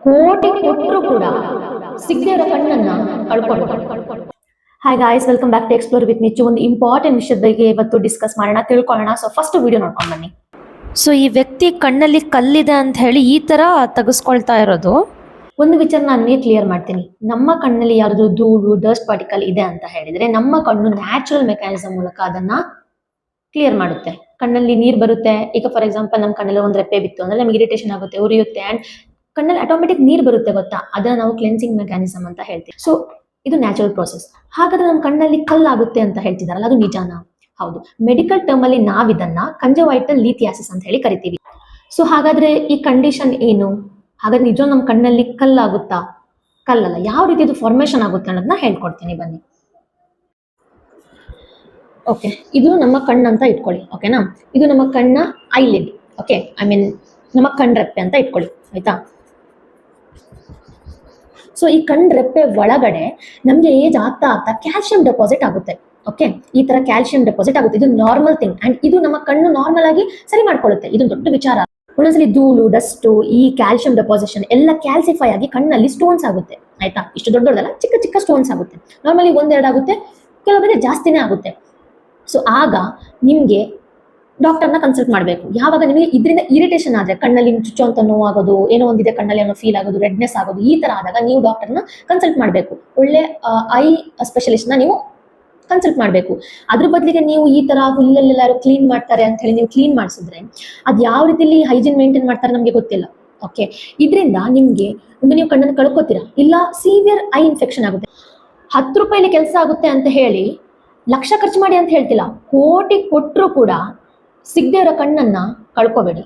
ಕೋಟಿ ಕೊಟ್ಟರು ಕೂಡ ಸಿಗದೇ ಇರೋ ಕಣ್ಣನ್ನ ಕಳ್ಕೊಂಡು. Hi guys, welcome back to explore with Nichu. ಒಂದು ಇಂಪಾರ್ಟೆಂಟ್ ವಿಷಯದ ಬಗ್ಗೆ ಇವತ್ತು ಡಿಸ್ಕಸ್ ಮಾಡೋಣ, ತಿಳ್ಕೊಳ್ಳೋಣ. ಸೊ ಫಸ್ಟ್ ವಿಡಿಯೋ ನೋಡ್ಕೊಂಡು ಬನ್ನಿ. ಸೊ ಈ ವ್ಯಕ್ತಿ ಕಣ್ಣಲ್ಲಿ ಕಲ್ಲಿದೆ ಅಂತ ಹೇಳಿ ಈ ತರ ತೆಗೆಸ್ಕೊಳ್ತಾ ಇರೋದು. ಒಂದು ವಿಚಾರ ನಾನು ನಿಮಗೆ ಕ್ಲಿಯರ್ ಮಾಡ್ತೀನಿ. ನಮ್ಮ ಕಣ್ಣಲ್ಲಿ ಯಾವುದು ಧೂಳು, ಡಸ್ಟ್ ಪಾರ್ಟಿಕಲ್ ಇದೆ ಅಂತ ಹೇಳಿದ್ರೆ ನಮ್ಮ ಕಣ್ಣು ನ್ಯಾಚುರಲ್ ಮೆಕ್ಯಾನಿಸಮ್ ಮೂಲಕ ಅದನ್ನ ಕ್ಲಿಯರ್ ಮಾಡುತ್ತೆ. ಕಣ್ಣಲ್ಲಿ ನೀರು ಬರುತ್ತೆ. ಈಗ ಫಾರ್ ಎಕ್ಸಾಂಪಲ್ ನಮ್ಮ ಕಣ್ಣಲ್ಲಿ ಒಂದು ರೆಪ್ಪೆ ಬಿತ್ತು ಅಂದ್ರೆ ನಮಗೆ ಇರಿಟೇಷನ್ ಆಗುತ್ತೆ, ಉರಿಯುತ್ತೆ, ಅಂಡ್ ಕಣ್ಣಲ್ಲಿ ಆಟೋಮೆಟಿಕ್ ನೀರು ಬರುತ್ತೆ, ಗೊತ್ತಾ? ಅದನ್ನ ನಾವು ಕ್ಲೆನ್ಸಿಂಗ್ ಮೆಕ್ಯಾನಿಸಮ್ ಅಂತ ಹೇಳ್ತೀವಿ. ಸೊ ಇದು ನ್ಯಾಚುರಲ್ ಪ್ರೋಸೆಸ್. ಹಾಗಾದ್ರೆ ನಮ್ಮ ಕಣ್ಣಲ್ಲಿ ಕಲ್ಲಾಗುತ್ತೆ ಅಂತ ಹೇಳ್ತಿದಾರಲ್ಲ, ಅದು ನಿಜಾನಾ? ಹೌದು. ಮೆಡಿಕಲ್ ಟರ್ಮ್ ಅಲ್ಲಿ ನಾವಿದನ್ನ ಕಂಜವೈಟಲ್ ಲಿಥಿಯಾಸಿಸ್ ಅಂತ ಹೇಳಿ ಕರಿತೀವಿ. ಸೊ ಹಾಗಾದ್ರೆ ಈ ಕಂಡೀಷನ್ ಏನು? ಹಾಗಾದ್ರೆ ನಿಜ ನಮ್ಮ ಕಣ್ಣಲ್ಲಿ ಕಲ್ಲಾಗುತ್ತಾ? ಕಲ್ಲಲ್ಲ. ಯಾವ ರೀತಿ ಇದು ಫಾರ್ಮೇಶನ್ ಆಗುತ್ತೆ ಅನ್ನೋದನ್ನ ಹೇಳ್ಕೊಡ್ತೀನಿ, ಬನ್ನಿ. ಓಕೆ, ಇದು ನಮ್ಮ ಕಣ್ಣು ಅಂತ ಇಟ್ಕೊಳ್ಳಿ, ಓಕೆನಾ? ಇದು ನಮ್ಮ ಕಣ್ಣ ಐಲಿಡ್, ಓಕೆ, ಐ ಮೀನ್ ನಮ್ಮ ಕಣ್ರೆಪ್ಪೆ ಅಂತ ಇಟ್ಕೊಳ್ಳಿ, ಆಯ್ತಾ? ಸೊ ಈ ಕಣ್ರೆಪ್ಪೆ ಒಳಗಡೆ ನಮ್ಗೆ ಏಜ್ ಆಗ್ತಾ ಆಗ್ತಾ ಕ್ಯಾಲ್ಸಿಯಂ ಡೆಪಾಸಿಟ್ ಆಗುತ್ತೆ. ಓಕೆ, ಈ ತರ ಕ್ಯಾಲ್ಸಿಯಂ ಡೆಪಾಸಿಟ್ ಆಗುತ್ತೆ. ಇದು ನಾರ್ಮಲ್ ಥಿಂಗ್, ಅಂಡ್ ಇದು ನಮ್ಮ ಕಣ್ಣು ನಾರ್ಮಲ್ ಆಗಿ ಸರಿ ಮಾಡ್ಕೊಳ್ಳುತ್ತೆ. ಇದು ದೊಡ್ಡ ವಿಚಾರ. ಒಂದೊಂದ್ಸಲಿ ಧೂಳು, ಡಸ್ಟು, ಈ ಕ್ಯಾಲ್ಸಿಯಂ ಡೆಪಾಸಿಷನ್ ಎಲ್ಲ ಕ್ಯಾಲ್ಸಿಫೈ ಆಗಿ ಕಣ್ಣಲ್ಲಿ ಸ್ಟೋನ್ಸ್ ಆಗುತ್ತೆ, ಆಯ್ತಾ? ಇಷ್ಟು ದೊಡ್ಡದಲ್ಲ, ಚಿಕ್ಕ ಚಿಕ್ಕ ಸ್ಟೋನ್ಸ್ ಆಗುತ್ತೆ. ನಾರ್ಮಲಿ ಒಂದೆರಡು ಆಗುತ್ತೆ, ಕೆಲವೊಬ್ಬರಿಗೆ ಜಾಸ್ತಿನೇ ಆಗುತ್ತೆ. ಸೊ ಆಗ ನಿಮ್ಗೆ ಡಾಕ್ಟರ್ನ ಕನ್ಸಲ್ಟ್ ಮಾಡಬೇಕು. ಯಾವಾಗ ನಿಮಗೆ ಇದರಿಂದ ಇರಿಟೇಷನ್ ಆದ್ರೆ, ಕಣ್ಣಲ್ಲಿ ಚುಚ್ಚು ಅಂತ ನೋವಾಗೋದು, ಏನೋ ಒಂದಿದೆ ಕಣ್ಣಲ್ಲಿ ಏನೋ ಫೀಲ್ ಆಗೋದು, ರೆಡ್ನೆಸ್ ಆಗೋದು, ಈ ತರ ಆದಾಗ ನೀವು ಡಾಕ್ಟರ್ನ ಕನ್ಸಲ್ಟ್ ಮಾಡಬೇಕು. ಒಳ್ಳೆ ಐ ಸ್ಪೆಷಲಿಸ್ಟ್ನ ನೀವು ಕನ್ಸಲ್ಟ್ ಮಾಡಬೇಕು. ಅದ್ರ ಬದಲಿಗೆ ನೀವು ಈ ತರ ಹುಲ್ಲಲ್ಲೆಲ್ಲಾರು ಕ್ಲೀನ್ ಮಾಡ್ತಾರೆ ಅಂತ ಹೇಳಿ ನೀವು ಕ್ಲೀನ್ ಮಾಡಿಸಿದ್ರೆ ಅದು ಯಾವ ರೀತಿಯಲ್ಲಿ ಹೈಜೀನ್ ಮೇಂಟೈನ್ ಮಾಡ್ತಾರೆ ನಮಗೆ ಗೊತ್ತಿಲ್ಲ. ಓಕೆ, ಇದರಿಂದ ನಿಮ್ಗೆ ಒಂದು ನೀವು ಕಣ್ಣನ್ನು ಕಳ್ಕೊತೀರಾ, ಇಲ್ಲ ಸಿವಿಯರ್ ಐ ಇನ್ಫೆಕ್ಷನ್ ಆಗುತ್ತೆ. 10 ರೂಪಾಯಿಲಿ ಕೆಲಸ ಆಗುತ್ತೆ ಅಂತ ಹೇಳಿ ಲಕ್ಷ ಖರ್ಚು ಮಾಡಿ ಅಂತ ಹೇಳ್ತಿಲ್ಲ, ಕೋಟಿ ಕೊಟ್ಟರು ಕೂಡ ಸಿಗದೇ ಇರೋ ಕಣ್ಣನ್ನ ಕಳ್ಕೊಬೇಡಿ.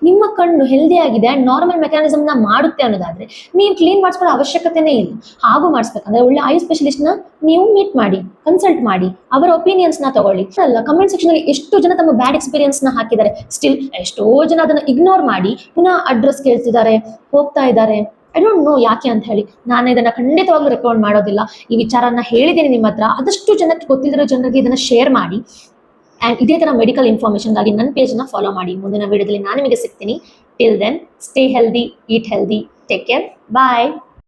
ನಿಮ್ಮ ಕಣ್ಣು ಹೆಲ್ದಿ ಆಗಿದೆ ಅಂಡ್ ನಾರ್ಮಲ್ ಮೆಕ್ಯಾನಿಸಮ್ ನ ಮಾಡುತ್ತೆ ಅನ್ನೋದಾದ್ರೆ ನೀವು ಕ್ಲೀನ್ ಮಾಡಿಸ್ಕೊಳ್ಳೋ ಅವಶ್ಯಕತೆನೇ ಇಲ್ಲ. ಹಾಗೂ ಮಾಡಿಸ್ಬೇಕಂದ್ರೆ ಒಳ್ಳೆ ಐ ಸ್ಪೆಷಲಿಸ್ಟ್ ನ ನೀವು ಮೀಟ್ ಮಾಡಿ, ಕನ್ಸಲ್ಟ್ ಮಾಡಿ, ಅವರ ಒಪಿನಿಯನ್ಸ್ ನ ತಗೊಳ್ಳಿ. ಅಲ್ಲ, ಕಮೆಂಟ್ ಸೆಕ್ಷನ್ ಅಲ್ಲಿ ಎಷ್ಟು ಜನ ತಮ್ಮ ಬ್ಯಾಡ್ ಎಕ್ಸ್ಪೀರಿಯನ್ಸ್ ನ ಹಾಕಿದ್ದಾರೆ, ಸ್ಟಿಲ್ ಎಷ್ಟೋ ಜನ ಅದನ್ನ ಇಗ್ನೋರ್ ಮಾಡಿ ಪುನಃ ಅಡ್ರೆಸ್ ಕೇಳ್ತಿದ್ದಾರೆ, ಹೋಗ್ತಾ ಇದ್ದಾರೆ. ಐ ಡೋಂಟ್ ನೋ ಯಾಕೆ ಅಂತ ಹೇಳಿ. ನಾನು ಇದನ್ನ ಖಂಡಿತವಾಗ್ಲೂ ರೆಕಮೆಂಡ್ ಮಾಡೋದಿಲ್ಲ. ಈ ವಿಚಾರನ ಹೇಳಿದ್ದೀನಿ ನಿಮ್ಮ ಹತ್ರ. ಆದಷ್ಟು ಜನಕ್ಕೆ ಗೊತ್ತಿರೋ ಜನರಿಗೆ ಇದನ್ನ ಶೇರ್ ಮಾಡಿ. ಆ್ಯಂಡ್ ಇದೇ ಥರ ಮೆಡಿಕಲ್ ಇನ್ಫಾರ್ಮೇಷನ್ಗಾಗಿ ನನ್ನ ಪೇಜ್ನ ಫಾಲೋ ಮಾಡಿ. ಮುಂದಿನ ವಿಡಿಯೋದಲ್ಲಿ ನಾನು ನಿಮಗೆ ಸಿಗ್ತೀನಿ. Till then, stay healthy, eat healthy, take care, ಬಾಯ್.